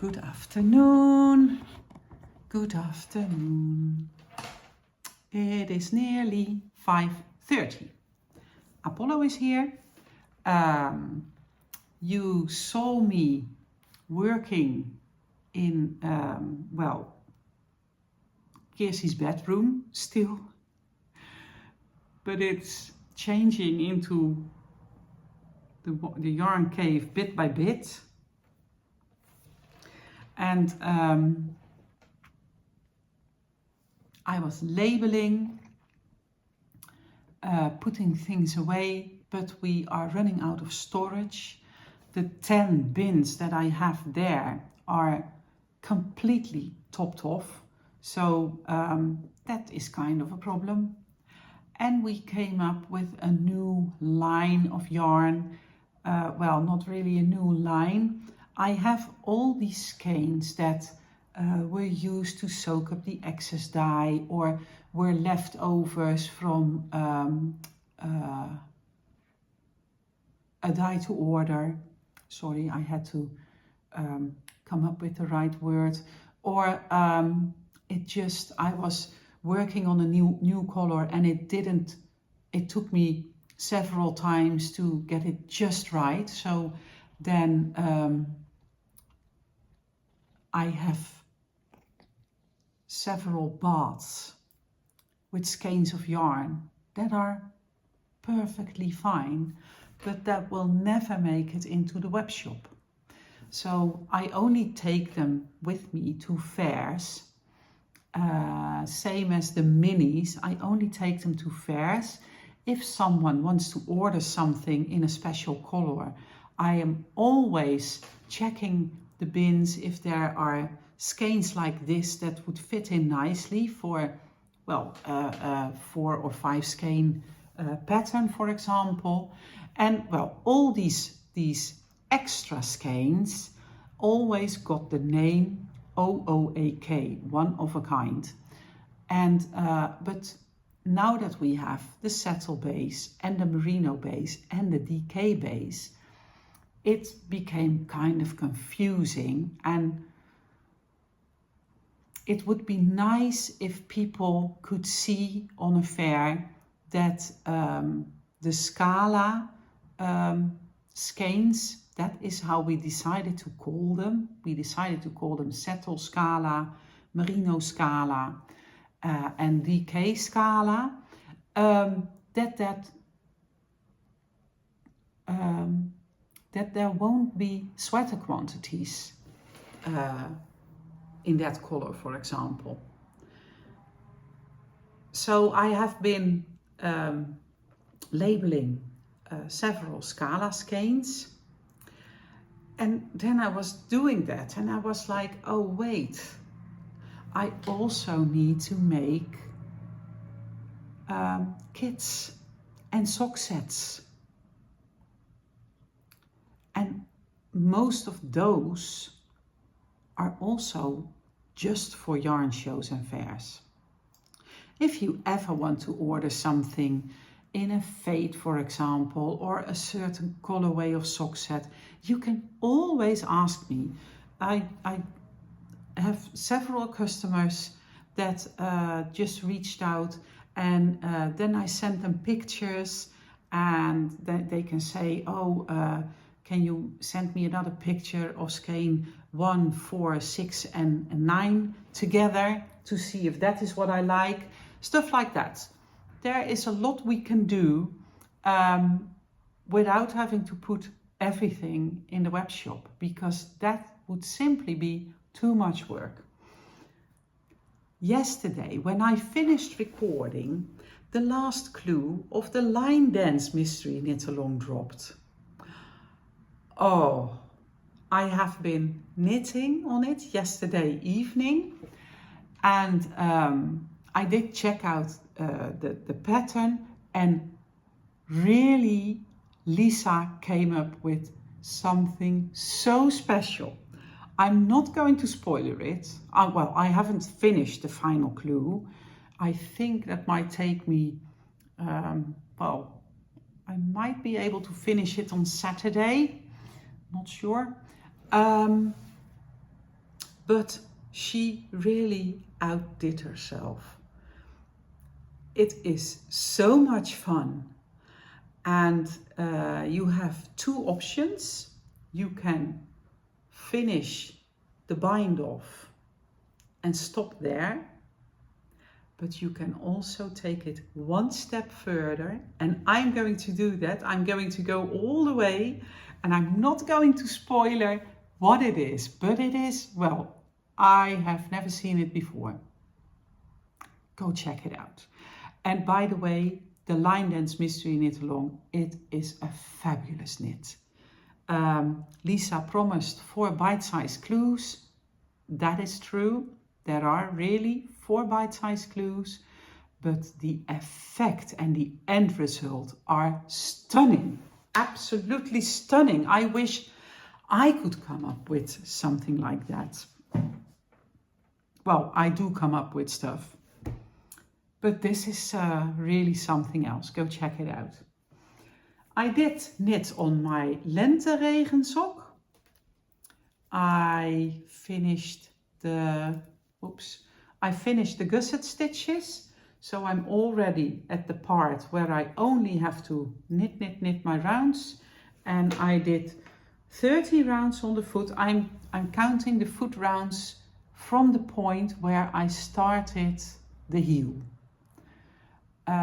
Good afternoon. Good afternoon. It is nearly 5:30. Apollo is here. You saw me working in, Kirsty's bedroom still, but it's changing into the yarn cave bit by bit. And I was labeling, putting things away, but we are running out of storage. The 10 bins that I have there are completely topped off, so that is kind of a problem. And we came up with a new line of yarn. Well, not really a new line. I have all these skeins that were used to soak up the excess dye or were leftovers from a dye to order. Sorry, I had to come up with the right word. Or I was working on a new color and it took me several times to get it just right. So then I have several baths with skeins of yarn that are perfectly fine, but that will never make it into the web shop. So I only take them with me to fairs, same as the minis. I only take them to fairs. If someone wants to order something in a special color, I am always checking the bins if there are skeins like this that would fit in nicely for, 4 or 5 skein pattern, for example. And well, all these extra skeins always got the name OOAK, one of a kind. And but now that we have the settle base and the merino base and the DK base, it became kind of confusing, and it would be nice if people could see on a fair that the Scala skeins, that is how we decided to call them. We decided to call them Settle Scala, Merino Scala, and DK Scala. That there won't be sweater quantities in that color, for example. So I have been labeling several Scala skeins, and then I was doing that and I was like, oh wait, I also need to make kits and sock sets. And most of those are also just for yarn shows and fairs. If you ever want to order something in a fade, for example, or a certain colorway of sock set, you can always ask me. I have several customers that just reached out, and then I send them pictures, and then they can say, can you send me another picture of skein 1, 4, 6 and 9 together to see if that is what I like? Stuff like that. There is a lot we can do without having to put everything in the web shop, because that would simply be too much work. Yesterday, when I finished recording, the last clue of the line dance mystery knit along dropped. Oh, I have been knitting on it yesterday evening, and I did check out the pattern, and really Lisa came up with something so special. I'm not going to spoiler it. I haven't finished the final clue. I think that might take me, I might be able to finish it on Saturday. Not sure. but she really outdid herself. It is so much fun, and you have two options. You can finish the bind off and stop there, but you can also take it one step further, and I'm going to do that. I'm going to go all the way, and I'm not going to spoiler what it is, but it is, well, I have never seen it before. Go check it out. And by the way, the Line Dance Mystery Knit Along, it is a fabulous knit. Lisa promised 4 bite-sized clues. That is true. There are really 4 bite-sized clues, but the effect and the end result are stunning. Absolutely stunning. I wish I could come up with something like that. Well, I do come up with stuff, but this is really something else. Go check it out. I did knit on my lente regensock. I finished the gusset stitches, so I'm already at the part where I only have to knit my rounds, and I did 30 rounds on the foot. I'm counting the foot rounds from the point where I started the heel.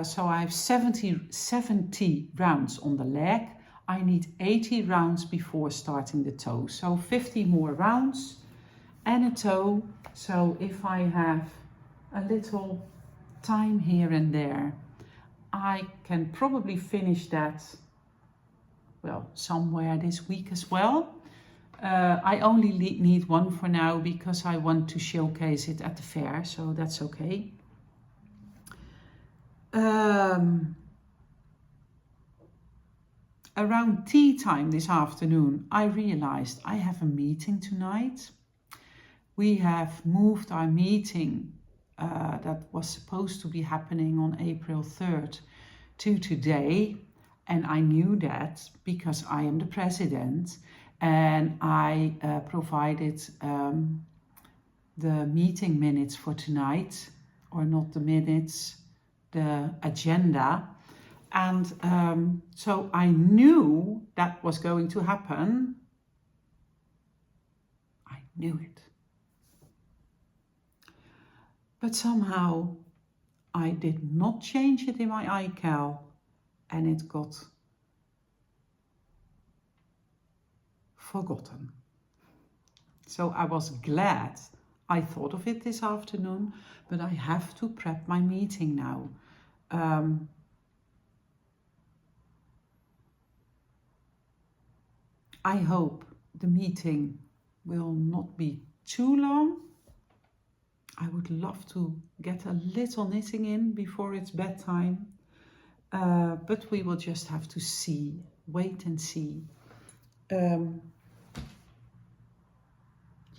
So I have 70 rounds on the leg. I need 80 rounds before starting the toe. So 50 more rounds and a toe. So if I have a little time here and there, I can probably finish that, well, somewhere this week as well. I only need one for now because I want to showcase it at the fair, so that's okay. Around tea time this afternoon, I realized I have a meeting tonight. We have moved our meeting that was supposed to be happening on April 3rd to today. And I knew that because I am the president, and I provided the meeting minutes for tonight, or not the minutes, the agenda. And so I knew that was going to happen. I knew it. But somehow I did not change it in my iCal, and it got forgotten. So I was glad I thought of it this afternoon, but I have to prep my meeting now. I hope the meeting will not be too long. I would love to get a little knitting in before it's bedtime, but we will just have to see, wait and see.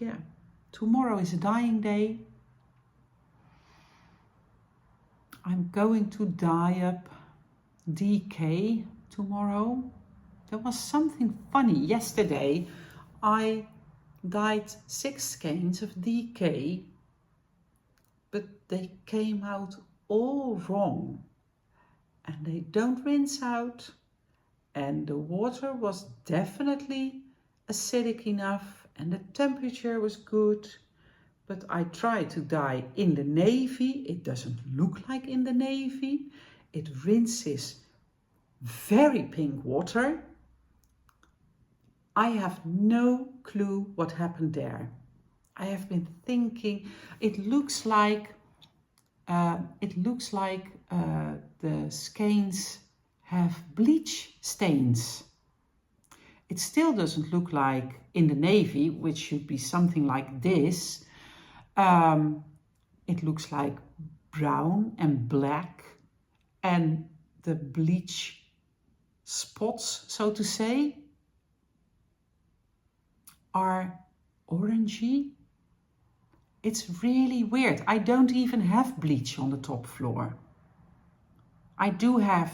Yeah, tomorrow is a dyeing day. I'm going to dye up DK tomorrow. There was something funny yesterday. I dyed 6 skeins of DK, but they came out all wrong, and they don't rinse out, and the water was definitely acidic enough, and the temperature was good. But I tried to dye in the navy. It doesn't look like in the navy. It rinses very pink water. I have no clue what happened there. I have been thinking, it looks like the skeins have bleach stains. It still doesn't look like in the navy, which should be something like this. It looks like brown and black, and the bleach spots, so to say, are orangey. It's really weird. I don't even have bleach on the top floor. I do have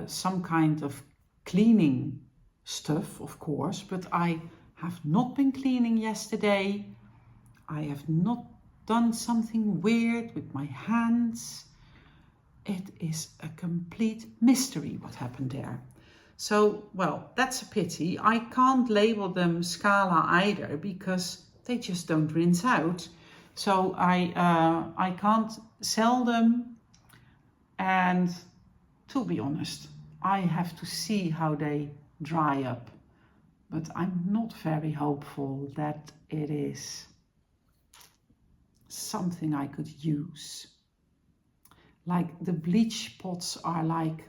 some kind of cleaning stuff, of course, but I have not been cleaning yesterday. I have not done something weird with my hands. It is a complete mystery what happened there. So, well, that's a pity. I can't label them Scala either because they just don't rinse out. So I can't sell them, and to be honest, I have to see how they dry up. But I'm not very hopeful that it is something I could use. Like the bleach pots are like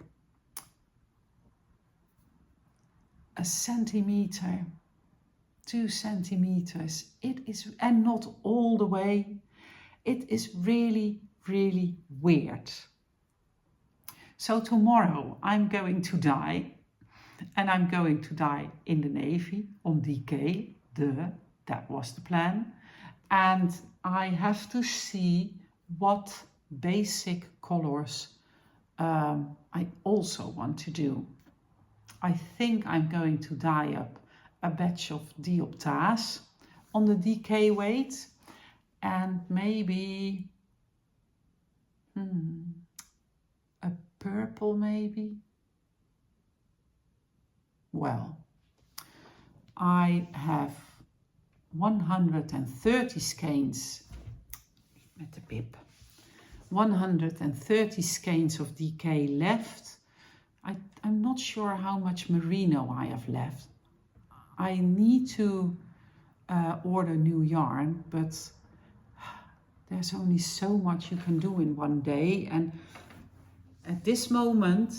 a centimeter, 2 centimeters. It is, and not all the way. It is really, really weird. So tomorrow I'm going to dye, and I'm going to dye in the navy on DK. That was the plan. And I have to see what basic colors I also want to do. I think I'm going to dye up a batch of dioptase on the DK weight, and maybe a purple maybe. Well, I have 130 skeins met de bib. 130 skeins of DK left. I'm not sure how much merino I have left. I need to order new yarn, but there's only so much you can do in one day. And at this moment,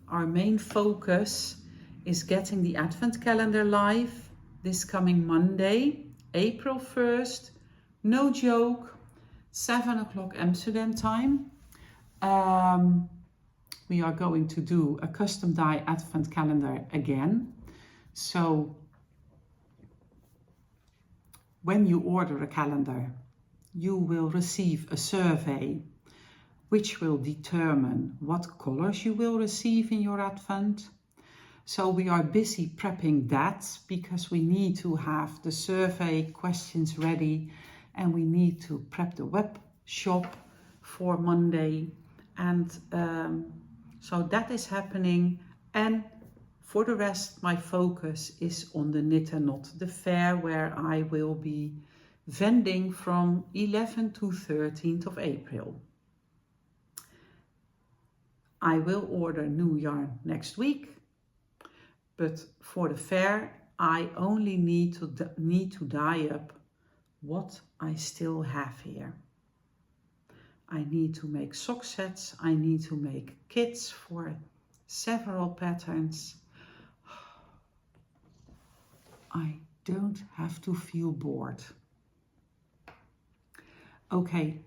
our main focus is getting the Advent calendar live this coming Monday, April 1st. No joke, 7 o'clock Amsterdam time. We are going to do a custom dye Advent calendar again. So when you order a calendar, you will receive a survey which will determine what colors you will receive in your Advent. So we are busy prepping that because we need to have the survey questions ready, and we need to prep the web shop for Monday. And so that is happening. And for the rest, my focus is on the Knit and Knot, the fair where I will be vending from 11th to 13th of April. I will order new yarn next week, but for the fair, I only need to dye up what I still have here. I need to make sock sets, I need to make kits for several patterns. I don't have to feel bored. Okay,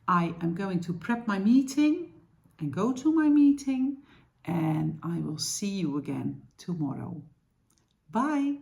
I am going to prep my meeting and go to my meeting, and I will see you again tomorrow. Bye!